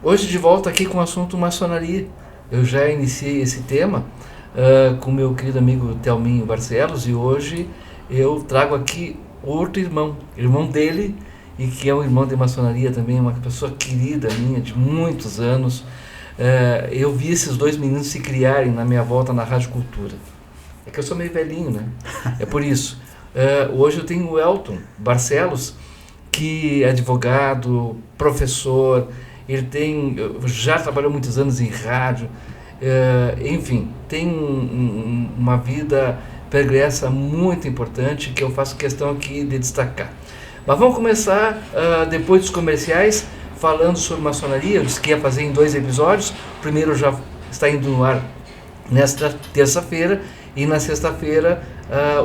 Hoje de volta aqui com o assunto maçonaria. Eu já iniciei esse tema com meu querido amigo Thelminho Barcelos, e hoje eu trago aqui outro irmão dele, e que é um irmão de maçonaria também, uma pessoa querida minha de muitos anos. Eu vi esses dois meninos se criarem na minha volta na Rádio Cultura. É que eu sou meio velhinho, né? É por isso. Hoje eu tenho o Elton Barcelos, que é advogado, professor, ele já trabalhou muitos anos em rádio, enfim, tem uma vida pregressa muito importante que eu faço questão aqui de destacar. Mas vamos começar, depois dos comerciais, falando sobre maçonaria. Eu disse que ia fazer em 2 episódios. O primeiro já está indo no ar nesta terça-feira, e na sexta-feira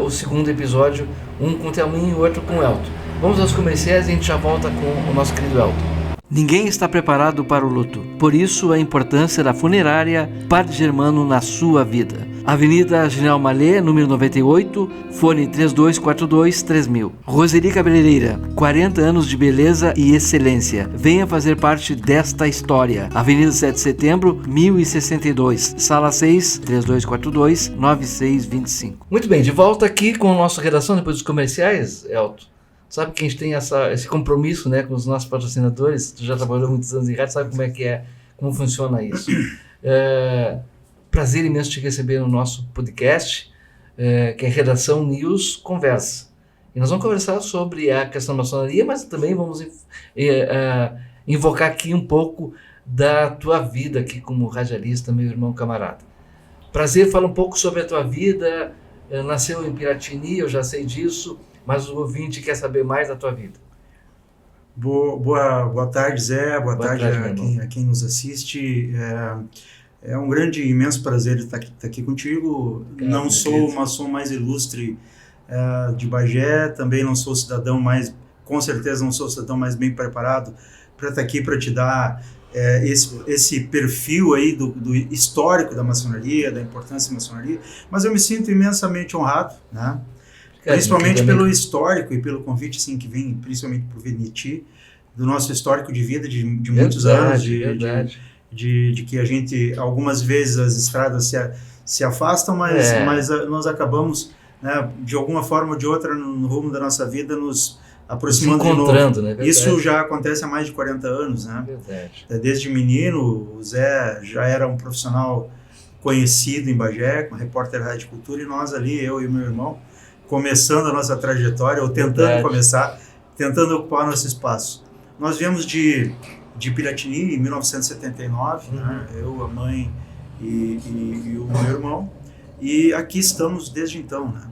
o segundo episódio, um com o Thelminho e o outro com o Elton. Vamos aos comerciais e a gente já volta com o nosso querido Elton. Ninguém está preparado para o luto. Por isso, a importância da funerária Padre Germano na sua vida. Avenida General Mallet, número 98, fone 3242-3000. Roseli Cabeleireira, 40 anos de beleza e excelência. Venha fazer parte desta história. Avenida 7 de Setembro, 1062, Sala 6, 3242-9625. Muito bem, de volta aqui com a nossa redação depois dos comerciais, Elton. Sabe que a gente tem esse compromisso, né, com os nossos patrocinadores. Tu já trabalhou muitos anos em rádio, sabe como funciona isso. Prazer imenso te receber no nosso podcast, que é Redação News Conversa. E nós vamos conversar sobre a questão da maçonaria, mas também vamos invocar aqui um pouco da tua vida aqui como radialista, meu irmão camarada. Prazer, fala um pouco sobre a tua vida. Nasceu em Piratini, eu já sei disso, mas o ouvinte quer saber mais da tua vida. Boa tarde, Zé. Boa tarde a quem nos assiste. É um grande, imenso prazer estar aqui contigo. Não sou o maçom mais ilustre de Bagé, também não sou com certeza não sou o cidadão mais bem preparado para estar aqui para te dar esse perfil aí do histórico da maçonaria, da importância da maçonaria, mas eu me sinto imensamente honrado, né? Principalmente pelo histórico e pelo convite assim, que vem principalmente por Veniti, do nosso histórico de vida de muitos anos, de que a gente, algumas vezes as estradas se afastam, mas nós acabamos, né, de alguma forma ou de outra, no rumo da nossa vida, nos aproximando de novo. Né? Isso já acontece há mais de 40 anos. Né? Desde menino, o Zé já era um profissional conhecido em Bagé, como repórter da Rádio Cultura, e nós ali, eu e meu irmão, começando a nossa trajetória, ou tentando ocupar nosso espaço. Nós viemos de Piratini em 1979, né? Eu, a mãe e o meu irmão, e aqui estamos desde então. Né?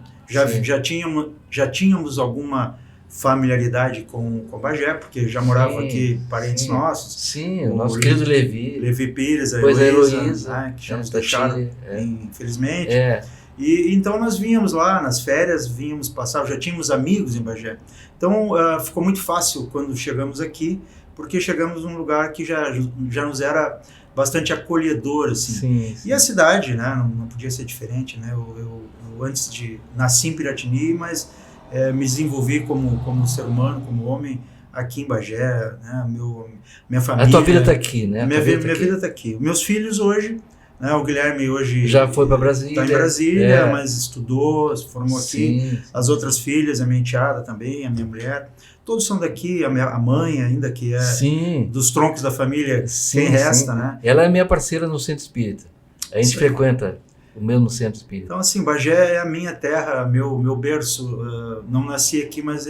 Já tínhamos alguma familiaridade com Bagé, porque já moravam aqui parentes nossos. Sim, o nosso querido Levi Pires, a Heloísa, né? Que já nos deixaram, infelizmente. E então nós vínhamos lá nas férias, vínhamos passar, já tínhamos amigos em Bagé. Então ficou muito fácil quando chegamos aqui, porque chegamos num lugar que já nos era bastante acolhedor, assim. Sim. E a cidade, né, não podia ser diferente, né? Eu nasci em Piratini, mas me desenvolvi como ser humano, como homem aqui em Bagé, né? Minha família. A tua vida está aqui, né? Minha vida está aqui. Meus filhos hoje, né, o Guilherme hoje já foi para Brasília. Está em Brasília, mas estudou, se formou aqui. As outras filhas, a minha enteada também, a minha mulher, todos são daqui. A mãe ainda, que é dos troncos da família, quem resta, né? Ela é minha parceira no Centro Espírita. A gente frequenta o mesmo Centro Espírita. Então, assim, Bagé é a minha terra, meu berço. Não nasci aqui, mas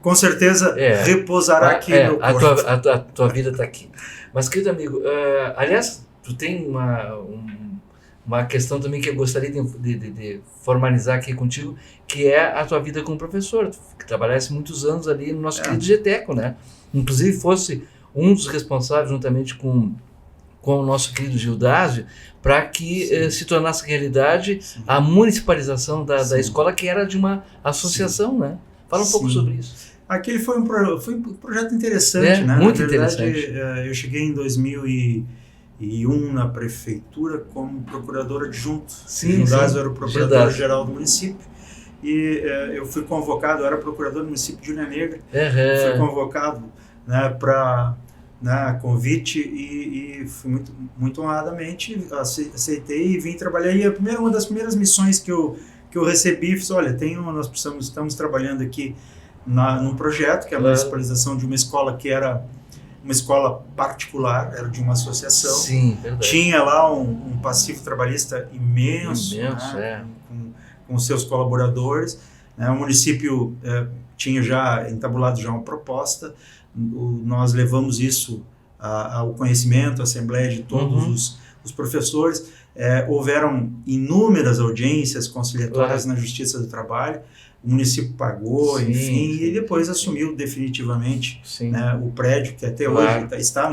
com certeza repousará aqui meu corpo. A tua vida está aqui. Mas, querido amigo, aliás, tu tem uma questão também que eu gostaria de formalizar aqui contigo, que é a tua vida como professor. Tu trabalhasse muitos anos ali no nosso querido GTECO, né? Inclusive fosse um dos responsáveis, juntamente com o nosso querido Gildásio, para que se tornasse realidade a municipalização da escola, que era de uma associação, né? Fala um pouco sobre isso. Aquele foi um projeto interessante, né? Muito Na verdade, interessante. Eu cheguei em 2001 na prefeitura como procurador adjunto. Gildásio era o procurador-geral do município. E eu fui convocado, eu era procurador do município de Ilha Negra. Fui convocado, né, para né, convite e fui muito honradamente, aceitei e vim trabalhar. E uma das primeiras missões que eu recebi, fiz, olha, estamos trabalhando aqui num projeto que é a municipalização de uma escola que era uma escola particular, era de uma associação. Sim, verdade. Tinha lá um passivo trabalhista imenso, né, com seus colaboradores. Né, o município tinha já entabulado já uma proposta. Nós levamos isso ao conhecimento, à assembleia de todos os professores. Houveram inúmeras audiências conciliatórias na Justiça do Trabalho. O município pagou, enfim, e depois assumiu definitivamente, né, o prédio, que até hoje está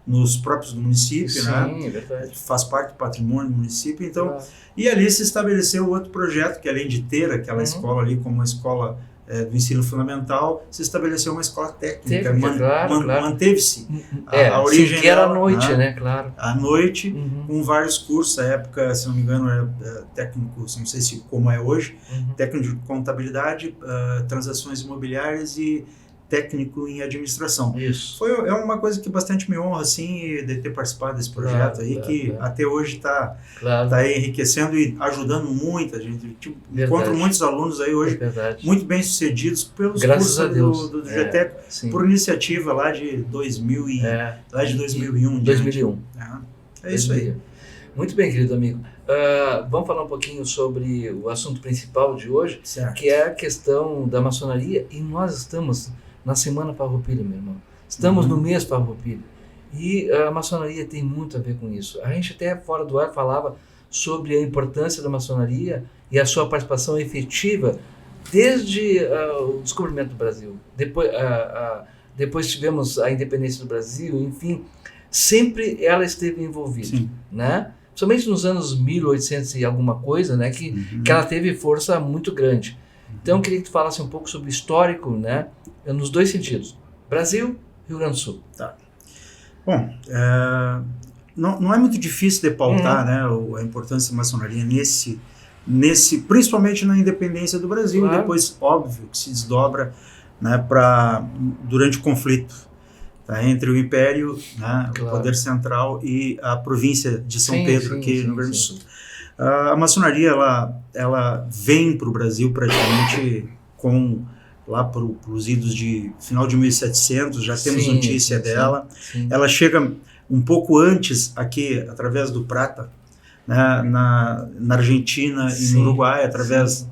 nos próprios do município, né? É verdade. Faz parte do patrimônio do município. Então, e ali se estabeleceu outro projeto, que além de ter aquela escola ali como uma escola do ensino fundamental, se estabeleceu uma escola técnica, manteve-se a origem que era dela, à noite, né? Claro. À noite, com vários cursos. À época, se não me engano, era técnico, não sei se como é hoje, técnico de contabilidade, transações imobiliárias e técnico em administração. Isso. É uma coisa que bastante me honra, assim, de ter participado desse projeto que até hoje está enriquecendo e ajudando muita gente. Encontro muitos alunos aí hoje muito bem sucedidos pelos cursos do GTEC, por iniciativa lá de 2001. 2001. É isso aí. Muito bem, querido amigo. Vamos falar um pouquinho sobre o assunto principal de hoje, que é a questão da maçonaria, e nós estamos na Semana Farroupilha, meu irmão. Estamos no mês Farroupilha. E a maçonaria tem muito a ver com isso. A gente até fora do ar falava sobre a importância da maçonaria e a sua participação efetiva desde o descobrimento do Brasil. Depois tivemos a independência do Brasil, enfim, sempre ela esteve envolvida, né? Somente nos anos 1800 e alguma coisa, né, que ela teve força muito grande. Então, eu queria que tu falasse um pouco sobre o histórico, né, nos dois sentidos, Brasil e Rio Grande do Sul. Tá. Bom, não é muito difícil de pautar, né, a importância da maçonaria principalmente na independência do Brasil, e depois, óbvio, que se desdobra, né, durante o conflito entre o Império, né, o poder central, e a província de São Pedro, aqui no Rio Grande do Sul. A maçonaria ela vem para o Brasil praticamente lá para os idos de final de 1700, já temos notícia dela. Ela chega um pouco antes aqui, através do Prata, né, na Argentina e no Uruguai, através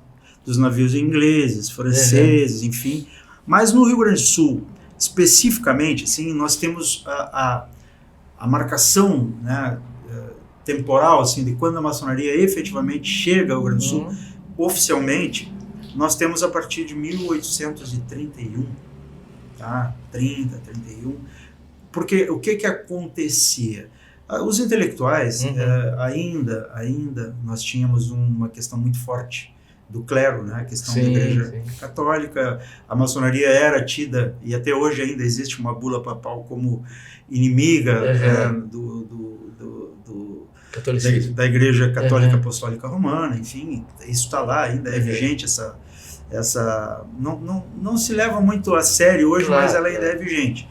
dos navios ingleses, franceses, enfim. Mas no Rio Grande do Sul, especificamente, assim, nós temos a marcação, né, temporal, assim, de quando a maçonaria efetivamente chega ao Rio Grande do Sul, oficialmente, nós temos a partir de 1831, tá? 31, porque o que acontecia? Os intelectuais, ainda nós tínhamos uma questão muito forte do clero, né? A questão da Igreja Católica. A maçonaria era tida, e até hoje ainda existe uma bula papal como inimiga da Igreja Católica Apostólica Romana, enfim, isso está lá, ainda é vigente não se leva muito a sério hoje, mas ela ainda é vigente.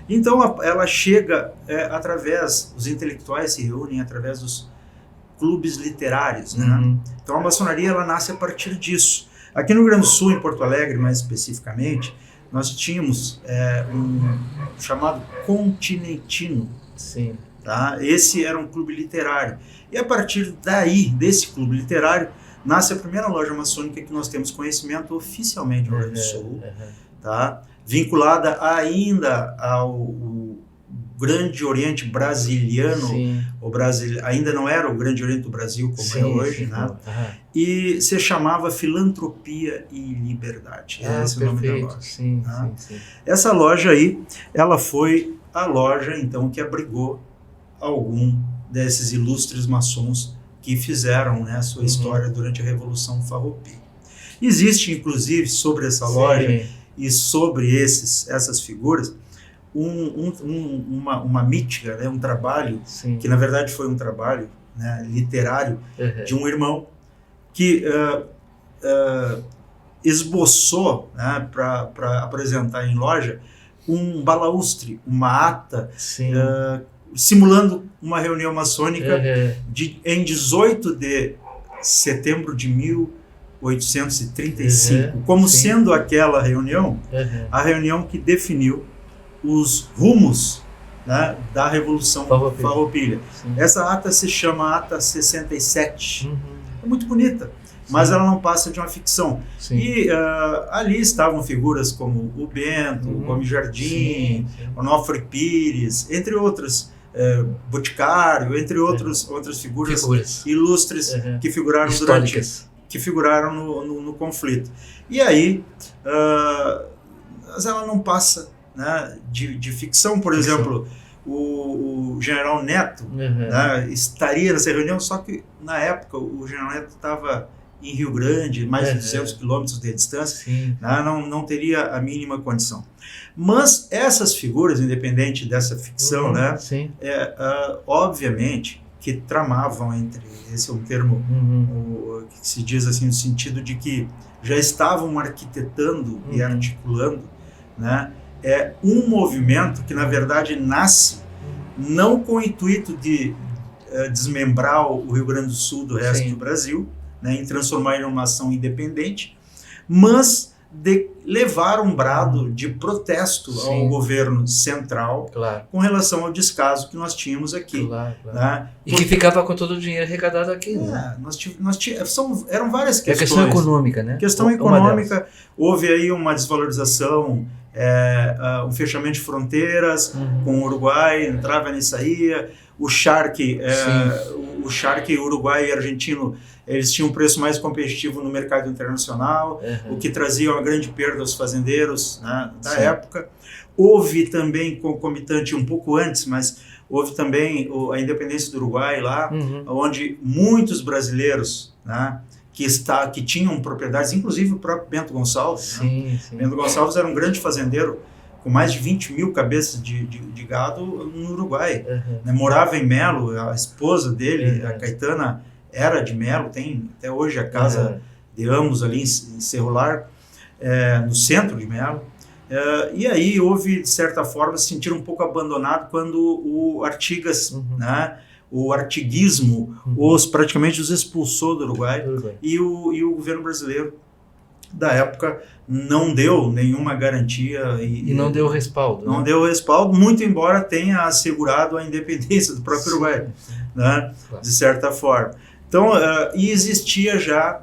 Então ela chega os intelectuais se reúnem através dos clubes literários, né? Então a maçonaria ela nasce a partir disso. Aqui no Rio Grande do Sul, em Porto Alegre mais especificamente, nós tínhamos um chamado Continentino. Sim. Tá? Esse era um clube literário. E a partir daí, desse clube literário, nasce a primeira loja maçônica que nós temos conhecimento oficialmente no Rio Grande do Sul, tá? Vinculada ainda ao Grande Oriente Brasiliano, ainda não era o Grande Oriente do Brasil como é hoje, né? E se chamava Filantropia e Liberdade. Esse é o nome da loja. Sim. Essa loja aí, ela foi a loja então que abrigou algum desses ilustres maçons que fizeram, né, a sua história durante a Revolução Farroupilha. Existe, inclusive, sobre essa loja e sobre essas figuras, uma mítica, né, um trabalho, que na verdade foi um trabalho, né, literário de um irmão que esboçou, né, para apresentar em loja um balaustre, uma ata, simulando uma reunião maçônica em 18 de setembro de 1835, como sendo aquela reunião, a reunião que definiu os rumos, né, da Revolução Farroupilha. Essa ata se chama Ata 67. É muito bonita, mas ela não passa de uma ficção. E ali estavam figuras como o Bento, o Gomes Jardim, Onofre Pires, entre outras, Boticário, entre outras figuras ilustres que figuraram que figuraram no conflito. E aí, mas ela não passa, né, de ficção. Por exemplo, o general Neto, né, estaria nessa reunião, só que na época o general Neto estava em Rio Grande, mais de 200 quilômetros de distância, né, não teria a mínima condição. Mas essas figuras, independente dessa ficção, né, obviamente que tramavam entre, esse é um termo que se diz assim, no sentido de que já estavam arquitetando e articulando, né, um movimento que, na verdade, nasce não com o intuito de desmembrar o Rio Grande do Sul do resto do Brasil, né, em transformar em uma nação independente, mas de levar um brado de protesto ao governo central com relação ao descaso que nós tínhamos aqui. Né? E que ficava com todo o dinheiro arrecadado aqui. Né? Eram várias questões. A questão econômica, né? Questão econômica, houve aí uma desvalorização, um fechamento de fronteiras com o Uruguai, entrava e saía, o charque uruguai e argentino, eles tinham um preço mais competitivo no mercado internacional, o que trazia uma grande perda aos fazendeiros, né, da época. Houve também, concomitante um pouco antes, mas houve também a independência do Uruguai lá, onde muitos brasileiros, né, que tinham propriedades, inclusive o próprio Bento Gonçalves. Bento Gonçalves era um grande fazendeiro com mais de 20 mil cabeças de gado no Uruguai. Né? Morava em Melo, a esposa dele, a Caetana, era de Melo, tem até hoje a casa de ambos ali em Cerro Largo, no centro de Melo. E aí houve, de certa forma, se sentir um pouco abandonado quando o Artigas, né, o artiguismo, praticamente os expulsou do Uruguai. E o governo brasileiro da época não deu nenhuma garantia. E não deu respaldo. Não deu respaldo, muito embora tenha assegurado a independência do próprio Uruguai, né, de certa forma. Então, e existia já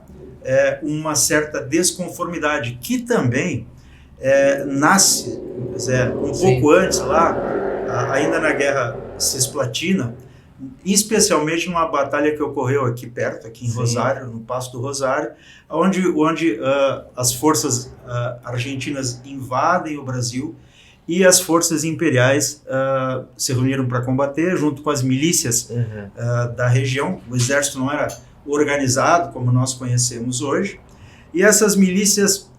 uma certa desconformidade, que também nasce um pouco antes lá, ainda na Guerra Cisplatina, especialmente numa batalha que ocorreu aqui perto, aqui em Rosário, no Passo do Rosário, onde as forças argentinas invadem o Brasil e as forças imperiais se reuniram para combater, junto com as milícias da região. O exército não era organizado como nós conhecemos hoje, e essas milícias,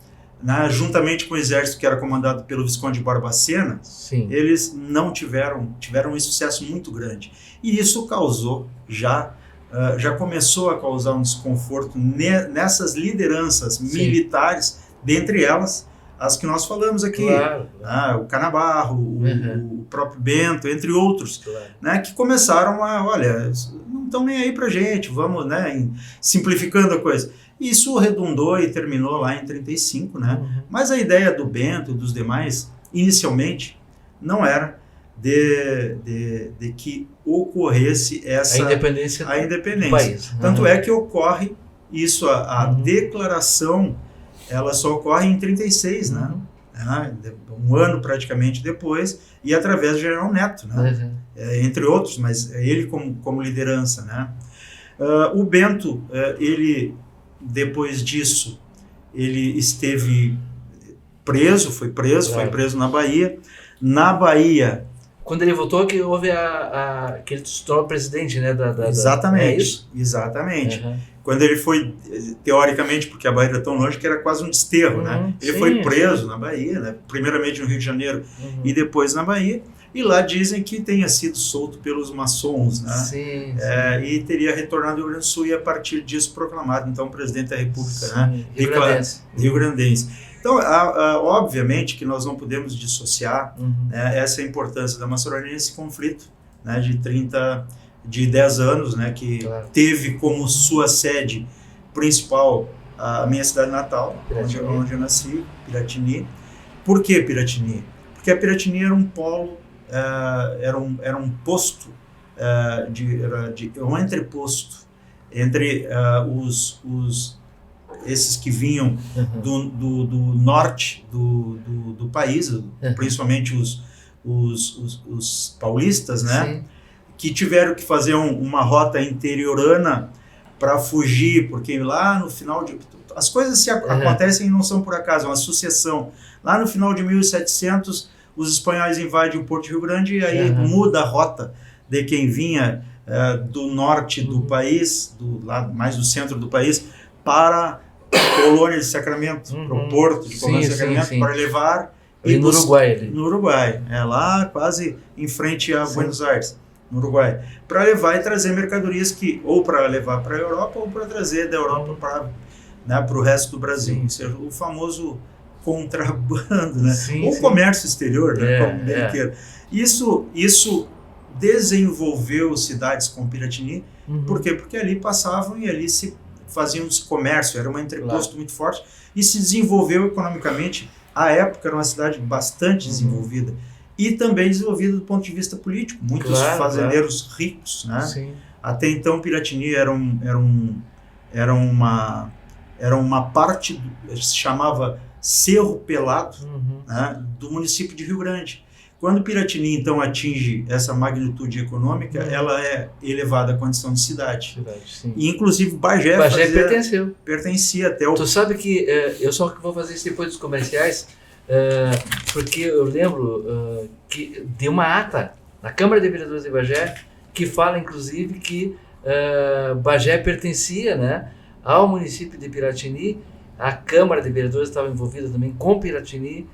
né, juntamente com o exército que era comandado pelo Visconde Barbacena, eles não tiveram um sucesso muito grande. E isso causou, já começou a causar um desconforto nessas lideranças militares, dentre elas as que nós falamos aqui, o Canabarro, o próprio Bento, entre outros, né, que começaram olha, não estão nem aí pra gente, vamos, né, simplificando a coisa. Isso redundou e terminou lá em 35, né? Mas a ideia do Bento e dos demais, inicialmente, não era de que ocorresse a independência do país. Tanto é que ocorre isso, a declaração, ela só ocorre em 36, né? Um ano praticamente depois, e através do general Neto, né? Entre outros, mas ele como liderança, né? O Bento, ele, depois disso, ele esteve foi preso na Bahia. Na Bahia... Quando ele voltou, que houve que ele se tornou presidente, né? Exatamente, exatamente. Quando ele foi, teoricamente, porque a Bahia era tão longe que era quase um desterro, né? Ele foi preso na Bahia, né? Primeiramente no Rio de Janeiro e depois na Bahia. e lá dizem que tenha sido solto pelos maçons, né? Sim, e teria retornado ao Rio Grande do Sul e a partir disso proclamado então presidente da República, sim, né? Rio-grandense. Então, obviamente que nós não podemos dissociar né, essa importância da maçonaria nesse conflito, né, de 10 anos, né, que teve como sua sede principal a minha cidade natal, onde eu nasci, Piratini. Por que Piratini? Porque a Piratini era um polo, era um posto, um entreposto entre esses que vinham do norte do país, principalmente os paulistas, né? Sim. Que tiveram que fazer uma rota interiorana para fugir, porque lá no final as coisas acontecem e não são por acaso, é uma sucessão. Lá no final de 1700, os espanhóis invadem o Porto Rio Grande e aí muda a rota de quem vinha do norte do país, mais do centro do país, para a colônia de Sacramento, para o porto de colônia de Sacramento, para levar... E no Uruguai. Ali. No Uruguai, lá quase em frente a Buenos Aires, no Uruguai, para levar e trazer mercadorias ou para levar para a Europa ou para trazer da Europa para o resto do Brasil. Isso é o famoso contrabando, né? Ou comércio exterior, né? Isso desenvolveu cidades como Piratini. Por quê? Porque ali passavam e ali se faziam esse comércio, era um entreposto muito forte e se desenvolveu economicamente. À época era uma cidade bastante desenvolvida e também desenvolvida do ponto de vista político. Muitos fazendeiros ricos, né? Sim. Até então Piratini era uma parte, se chamava Cerro Pelado, né, do município de Rio Grande. Quando Piratini, então, atinge essa magnitude econômica, ela é elevada à condição de cidade. E, inclusive, Bagé pertencia até o... Tu sabe que eu só vou fazer isso depois dos comerciais, porque eu lembro que deu uma ata na Câmara de Vereadores de Bagé que fala, inclusive, que Bagé pertencia, né, ao município de Piratini. A Câmara de Vereadores estava envolvida também com Piratini.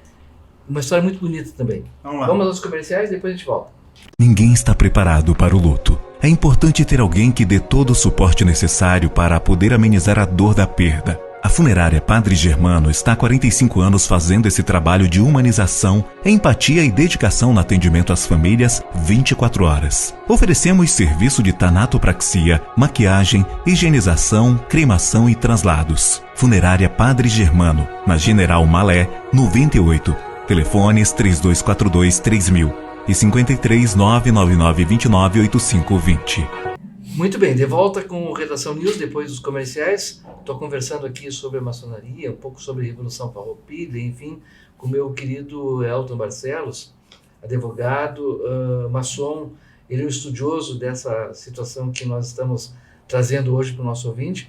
Uma história muito bonita também. Vamos aos comerciais e depois a gente volta. Ninguém está preparado para o luto. É importante ter alguém que dê todo o suporte necessário para poder amenizar a dor da perda. A Funerária Padre Germano está há 45 anos fazendo esse trabalho de humanização, empatia e dedicação no atendimento às famílias 24 horas. Oferecemos serviço de tanatopraxia, maquiagem, higienização, cremação e traslados. Funerária Padre Germano, na General Malé, 98. Telefones 3242-3000 e 53-99929-8520. Muito bem, de volta com o Redação News depois dos comerciais. Estou conversando aqui sobre a maçonaria, um pouco sobre a Revolução Farroupilha, enfim, com o meu querido Elton Barcelos, advogado, maçom. Ele é um estudioso dessa situação que nós estamos trazendo hoje para o nosso ouvinte.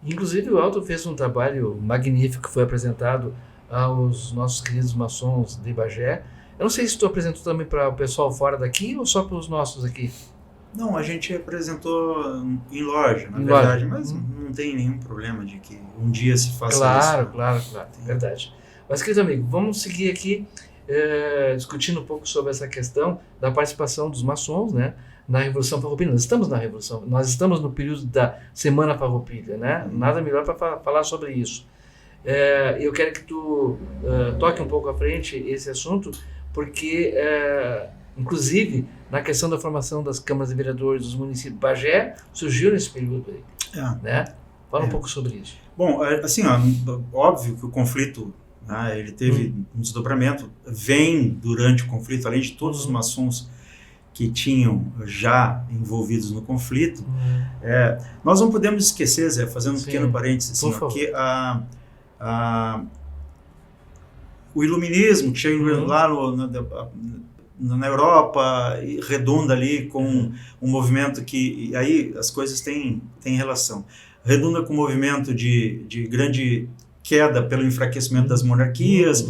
Inclusive o Elton fez um trabalho magnífico que foi apresentado aos nossos queridos maçons de Bagé. Eu não sei se tu apresentou também para o pessoal fora daqui ou só para os nossos aqui? Não, a gente apresentou em loja, na verdade, mas não tem nenhum problema de que um dia se faça isso. Claro, verdade. Mas, querido amigo, vamos seguir aqui discutindo um pouco sobre essa questão da participação dos maçons, né, na Revolução Farroupilha. Nós estamos na Revolução, nós estamos no período da Semana Farroupilha, né? Nada melhor para falar sobre isso. Eu quero que tu toque um pouco à frente esse assunto, porque, inclusive, na questão da formação das câmaras de vereadores dos municípios, Bagé surgiu nesse período aí, né? Fala um pouco sobre isso. Bom, assim, óbvio que o conflito, né, ele teve um desdobramento, vem durante o conflito, além de todos os maçons que tinham já envolvidos no conflito, nós não podemos esquecer, Zé, fazendo um pequeno parênteses, assim, que o iluminismo que chega lá na Europa e redunda ali com um movimento que, e aí as coisas têm relação, redunda com um movimento de grande queda pelo enfraquecimento das monarquias,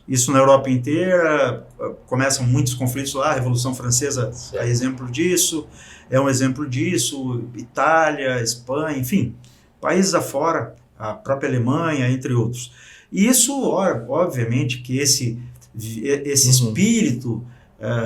isso na Europa inteira, começam muitos conflitos lá, a Revolução Francesa é exemplo disso, Itália, Espanha, enfim, países afora, a própria Alemanha, entre outros. E isso, obviamente, que esse esse espírito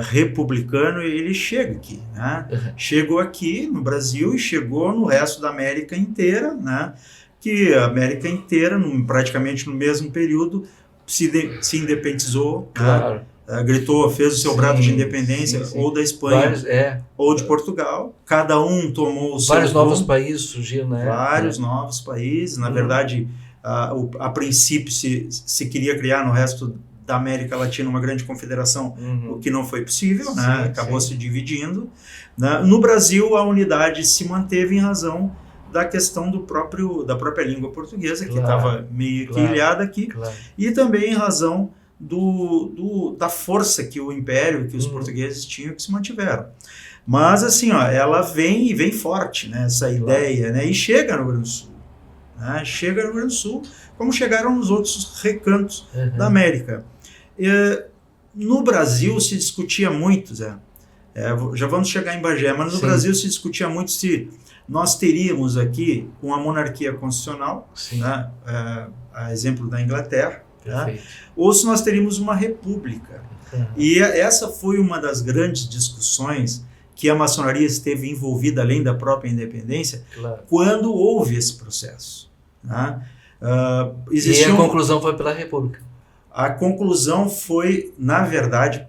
republicano, ele chega aqui, né? Chegou aqui no Brasil e chegou no resto da América inteira, né? Que a América inteira, praticamente no mesmo período, se independizou, claro. Né? Gritou, fez o seu brado de independência, ou da Espanha, ou de Portugal. Cada um tomou o seu vários novos países surgiram, né? Vários novos países. Na verdade, a princípio se queria criar no resto da América Latina uma grande confederação, o que não foi possível, né? Acabou se dividindo. Né? No Brasil, a unidade se manteve em razão da questão da própria língua portuguesa, que estava meio que ilhada aqui, e também em razão da força que o Império, que os portugueses tinham, que se mantiveram. Mas, assim, ela vem forte, né? Essa ideia, né? E chega no Rio Grande do Sul. Né? Chega no Rio Grande do Sul, como chegaram nos outros recantos da América. No Brasil se discutia muito, Zé, já vamos chegar em Bagé, mas no Brasil se discutia muito se nós teríamos aqui uma monarquia constitucional, né, a exemplo da Inglaterra, né, ou se nós teríamos uma república. E essa foi uma das grandes discussões que a maçonaria esteve envolvida, além da própria independência, quando houve esse processo. Né? E a conclusão foi pela república. A conclusão foi, na verdade,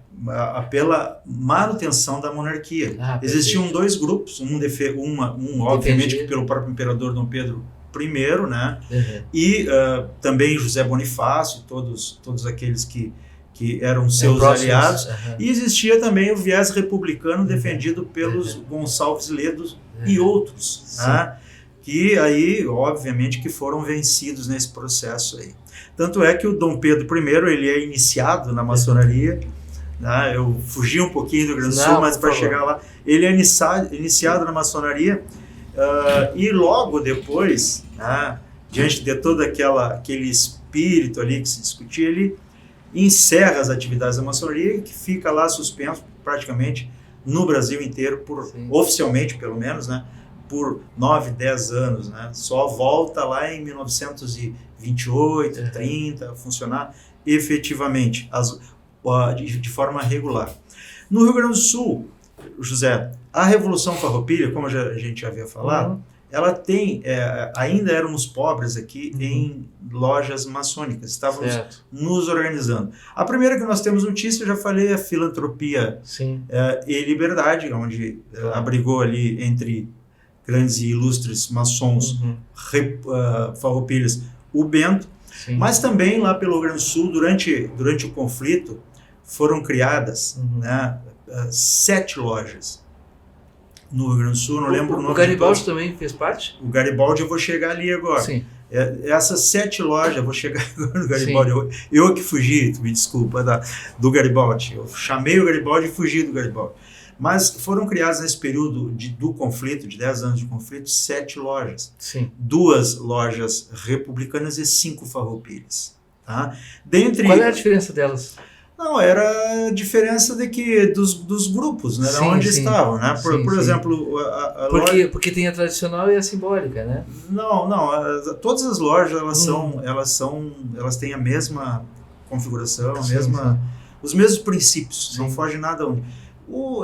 pela manutenção da monarquia. Existiam dois grupos, um obviamente pelo próprio imperador Dom Pedro I, né? E também José Bonifácio, todos aqueles que eram seus aliados. E existia também o viés republicano defendido pelos Gonçalves Ledo e outros, né? Que aí, obviamente, que foram vencidos nesse processo aí. Tanto é que o Dom Pedro I, ele é iniciado na maçonaria, né? Eu fugi um pouquinho do Rio Grande do Sul, mas para chegar lá, ele é iniciado na maçonaria, e logo depois, né, diante de todo aquele espírito ali que se discutia, ele encerra as atividades da maçonaria, que fica lá suspenso praticamente no Brasil inteiro, oficialmente pelo menos, né, por 9, 10 anos, né? Só volta lá em 1928, 30, a funcionar efetivamente, de forma regular. No Rio Grande do Sul, José, a Revolução Farroupilha, como a gente já havia falado, ela tem, ainda éramos pobres aqui em lojas maçônicas, estávamos nos organizando. A primeira que nós temos notícia, eu já falei, é a Filantropia e Liberdade, onde abrigou ali entre grandes e ilustres maçons farroupilhas, o Bento, mas também lá pelo Rio Grande do Sul, durante o conflito, foram criadas, né, 7 lojas no Rio Grande do Sul, não lembro o nome. O Garibaldi também fez parte? O Garibaldi, eu vou chegar ali agora. Essas 7 lojas, eu vou chegar agora no Garibaldi. Eu que fugi, me desculpa, do Garibaldi. Eu chamei o Garibaldi e fugi do Garibaldi. Mas foram criadas nesse período do conflito, de 10 anos de conflito, 7 lojas. 2 lojas republicanas e 5 farroupilhas. Tá? Qual é a diferença delas? Não, era a diferença dos grupos, né? Onde estavam, né? Por exemplo, porque tem a tradicional e a simbólica, né? Não, todas as lojas, elas têm a mesma configuração, os mesmos princípios, não foge nada.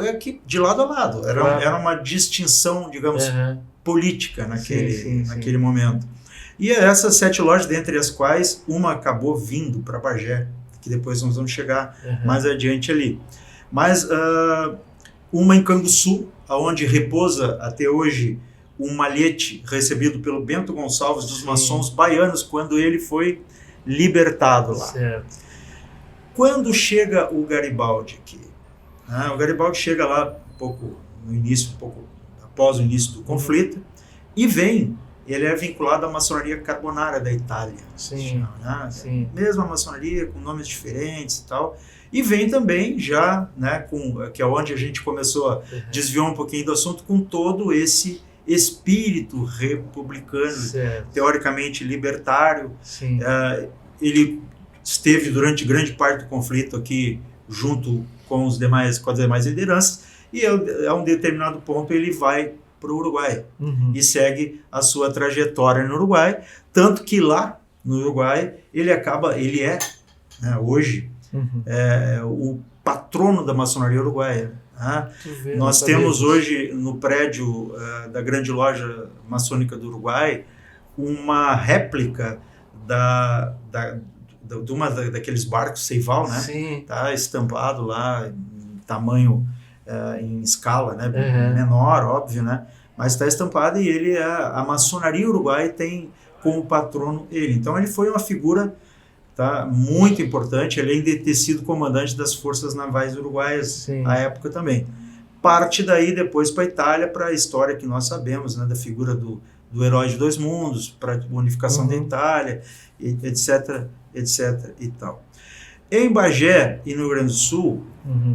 É que de lado a lado, era uma distinção, digamos, política naquele momento. E essas 7 lojas, dentre as quais uma acabou vindo para Bagé, que depois nós vamos chegar mais adiante ali. Mas uma em Canguçu, onde repousa até hoje um malhete recebido pelo Bento Gonçalves dos maçons baianos, quando ele foi libertado lá. Quando chega o Garibaldi aqui, o Garibaldi chega lá um pouco após o início do conflito, e ele é vinculado à maçonaria Carbonara da Itália. Mesma maçonaria, com nomes diferentes e tal. E vem também já, né, que é onde a gente começou a desviar um pouquinho do assunto, com todo esse espírito republicano, teoricamente libertário. Ele esteve durante grande parte do conflito aqui, junto com as demais lideranças, e a um determinado ponto ele vai para o Uruguai e segue a sua trajetória no Uruguai, tanto que lá no Uruguai ele é, né, hoje, o patrono da maçonaria uruguaia. Nós temos hoje no prédio da grande loja maçônica do Uruguai uma réplica de uma daqueles barcos Seival, né? Sim. Tá estampado lá em tamanho, em escala, né? Menor, óbvio, né? Mas está estampado e ele a maçonaria uruguaia tem como patrono ele. Então ele foi uma figura, tá, muito importante, além de ter sido comandante das forças navais uruguaias à época também. Parte daí depois para a Itália, para a história que nós sabemos, né, da figura do herói de dois mundos, para a unificação da Itália, etc, etc e tal. Em Bagé e no Rio Grande do Sul,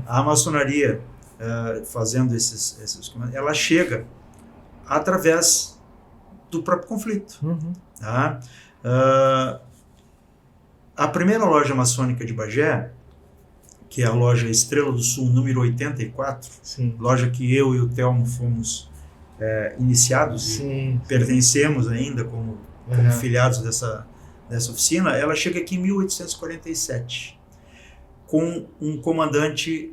a maçonaria, fazendo esses ela chega através do próprio conflito. Tá? A primeira loja maçônica de Bagé, que é a loja Estrela do Sul, número 84, loja que eu e o Telmo fomos iniciados e pertencemos ainda como filiados dessa oficina, ela chega aqui em 1847, com um comandante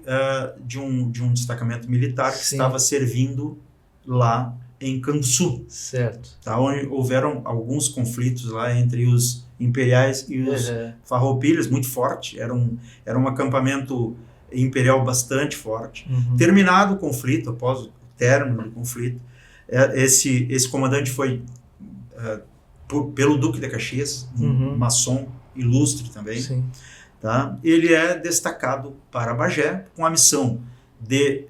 de um destacamento militar que estava servindo lá em Canguçu, certo. Tá, onde houveram alguns conflitos lá entre os imperiais e os farroupilhas, muito forte, era um acampamento imperial bastante forte. Terminado o conflito, após o término do conflito, esse comandante foi pelo Duque de Caxias, um maçom ilustre também. Tá? Ele é destacado para Bagé com a missão de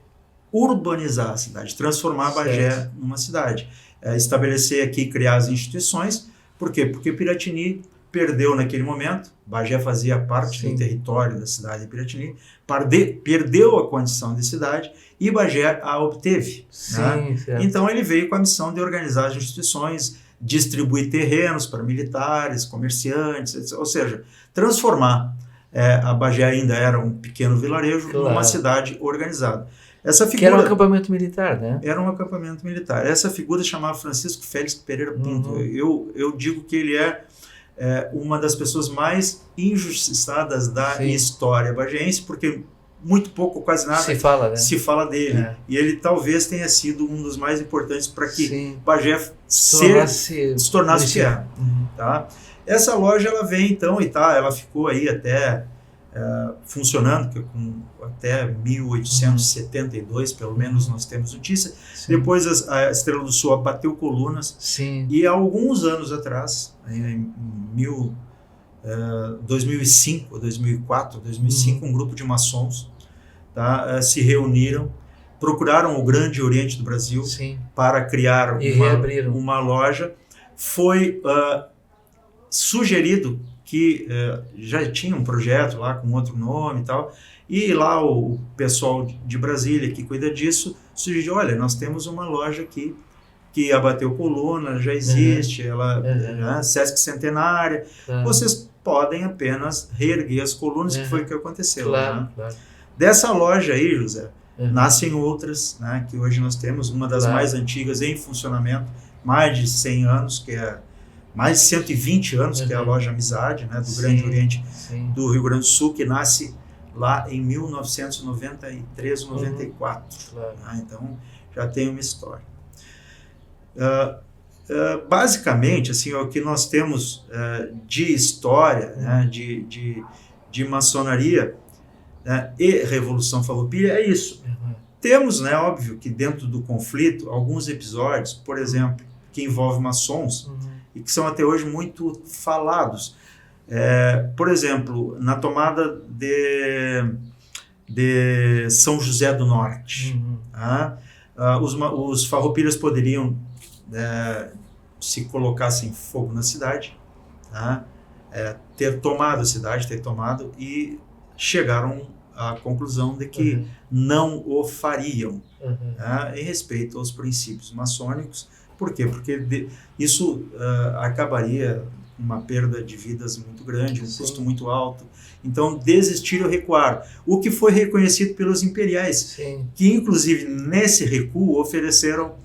urbanizar a cidade, transformar Bagé numa cidade. Estabelecer aqui, criar as instituições. Por quê? Porque Piratini perdeu naquele momento, Bagé fazia parte do território da cidade de Piratini, perdeu a condição de cidade e Bagé a obteve. Né? Então ele veio com a missão de organizar as instituições, distribuir terrenos para militares, comerciantes, etc. Ou seja, transformar. A Bagé ainda era um pequeno vilarejo numa cidade organizada. Essa figura, que era um acampamento militar, né? Era um acampamento militar. Essa figura chamava Francisco Félix Pereira Pinto. Eu digo que ele é uma das pessoas mais injustiçadas da história bagiense, porque muito pouco, quase nada, se fala dele. E ele talvez tenha sido um dos mais importantes para que Bagé se tornasse o que é. Tá? Essa loja ela vem então e ela ficou aí até funcionando até 1872, pelo menos nós temos notícia. Depois a Estrela do Sul abateu colunas e há alguns anos atrás, em 2005, 2004, 2005, um grupo de maçons, tá, se reuniram, procuraram o Grande Oriente do Brasil para criar uma loja. Foi sugerido que já tinha um projeto lá com outro nome e tal, e lá o pessoal de Brasília que cuida disso sugeriu, olha, nós temos uma loja aqui que abateu coluna, já existe, ela Sesc Centenária, vocês podem apenas reerguer as colunas, que foi o que aconteceu. Né? Dessa loja aí, José, nascem outras, né, que hoje nós temos, uma das mais antigas em funcionamento, mais de 100 anos, que é mais de 120 anos, que é a loja Amizade, né, do Grande Oriente do Rio Grande do Sul, que nasce lá em 1993, 94. Então, já tem uma história. Basicamente, assim, o que nós temos de história, né, de maçonaria, né, e Revolução Farroupilha é isso. Temos, né, óbvio, que dentro do conflito, alguns episódios, por exemplo, que envolvem maçons, e que são até hoje muito falados. Por exemplo, na tomada de São José do Norte, os farroupilhas poderiam, se colocassem fogo na cidade, ter tomado a cidade, e chegaram à conclusão de que não o fariam, em respeito aos princípios maçônicos. Por quê? Porque isso acabaria com uma perda de vidas muito grande, um custo muito alto. Então, desistiram e recuaram. O que foi reconhecido pelos imperiais, que inclusive nesse recuo ofereceram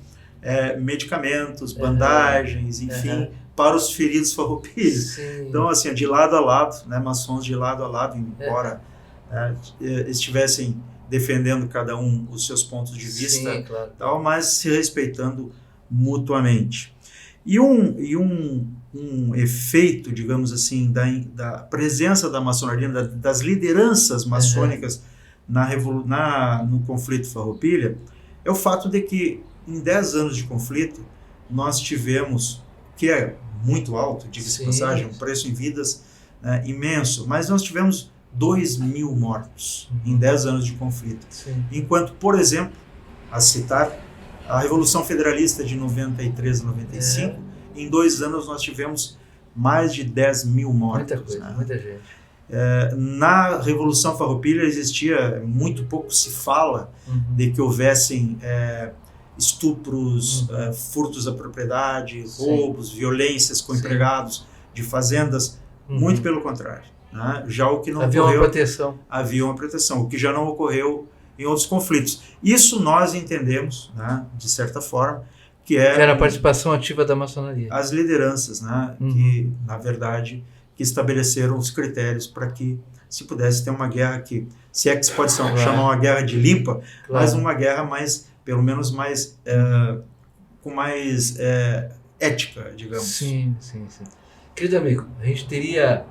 medicamentos, bandagens, enfim, para os feridos farroupilhas. Então, assim, de lado a lado, né, maçons de lado a lado, embora estivessem defendendo cada um os seus pontos de vista, sim, claro, tal, mas se respeitando mutuamente. E um efeito, digamos assim, da presença da maçonaria, das lideranças maçônicas no conflito Farroupilha, é o fato de que em 10 anos de conflito nós tivemos, que é muito alto, diga-se de passagem, um preço em vidas imenso, mas nós tivemos 2.000 mortos em 10 anos de conflito. Sim. Enquanto, por exemplo, a citar, a Revolução Federalista de 93 a 95, em 2 anos nós tivemos mais de 10.000 mortos. Muita coisa, muita gente. Na Revolução Farroupilha existia, muito pouco se fala de que houvessem estupros, furtos da propriedade, roubos, violências com empregados de fazendas, muito pelo contrário. Né? Já o que não havia ocorreu, uma proteção. Havia uma proteção, o que já não ocorreu em outros conflitos. Isso nós entendemos, né, de certa forma, que era a participação ativa da maçonaria. As lideranças, né, que, na verdade, que estabeleceram os critérios para que se pudesse ter uma guerra que, se é que se pode chamar uma guerra de limpa, mas uma guerra mais, pelo menos mais, com mais ética, digamos. Sim. Querido amigo, a gente teria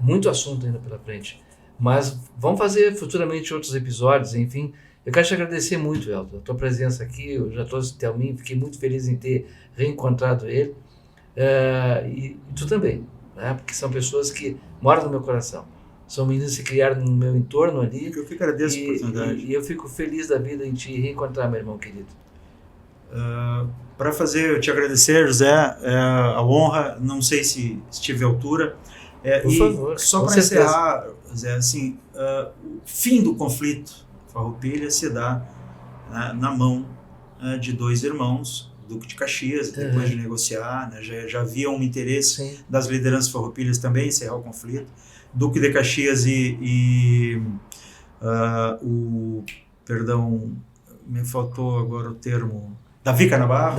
muito assunto ainda pela frente, mas vamos fazer futuramente outros episódios, enfim. Eu quero te agradecer muito, Elton, a tua presença aqui. Eu já trouxe o Thelminho, fiquei muito feliz em ter reencontrado ele, e tu também, né? Porque são pessoas que moram no meu coração, são meninos que se criaram no meu entorno ali. Eu que agradeço a oportunidade. E eu fico feliz da vida em te reencontrar, meu irmão querido. Para eu te agradecer, José, a honra, não sei se estive à altura. Por favor. Só para encerrar, José, assim, o fim do conflito Farroupilha se dá na mão de 2 irmãos, Duque de Caxias, depois de negociar, né, já havia um interesse das lideranças farroupilhas também em encerrar o conflito. Duque de Caxias me faltou agora o termo, Davi Canabarro,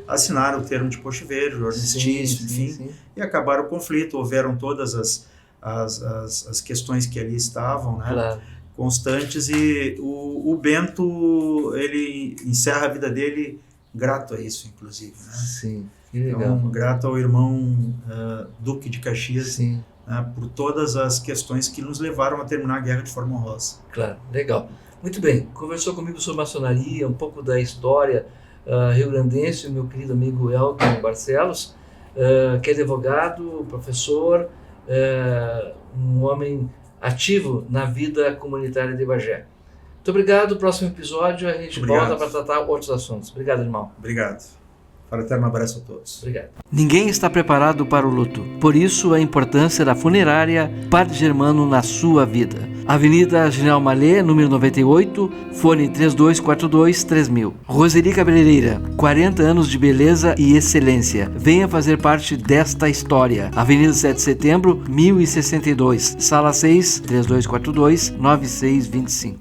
assinaram o termo de postiveiro, de armistício, enfim, e acabaram o conflito. Houveram todas as questões que ali estavam, né, claro, constantes, e o Bento, ele encerra a vida dele grato a isso, inclusive, né? Sim, que legal. Então, grato ao irmão Duque de Caxias, por todas as questões que nos levaram a terminar a guerra de forma honrosa. Claro, legal. Muito bem, conversou comigo sobre maçonaria, um pouco da história rio-grandense, o meu querido amigo Elton Barcelos, que é advogado, professor, um homem ativo na vida comunitária de Bagé. Muito obrigado. No próximo episódio a gente volta para tratar outros assuntos. Obrigado, irmão. Obrigado. Fraterno abraço a todos. Obrigado. Ninguém está preparado para o luto. Por isso, a importância da funerária Padre Germano na sua vida. Avenida General Mallet, número 98, fone 3242-3000. Roseli Cabeleireira, 40 anos de beleza e excelência. Venha fazer parte desta história. Avenida 7 de Setembro, 1062, Sala 6, 3242-9625.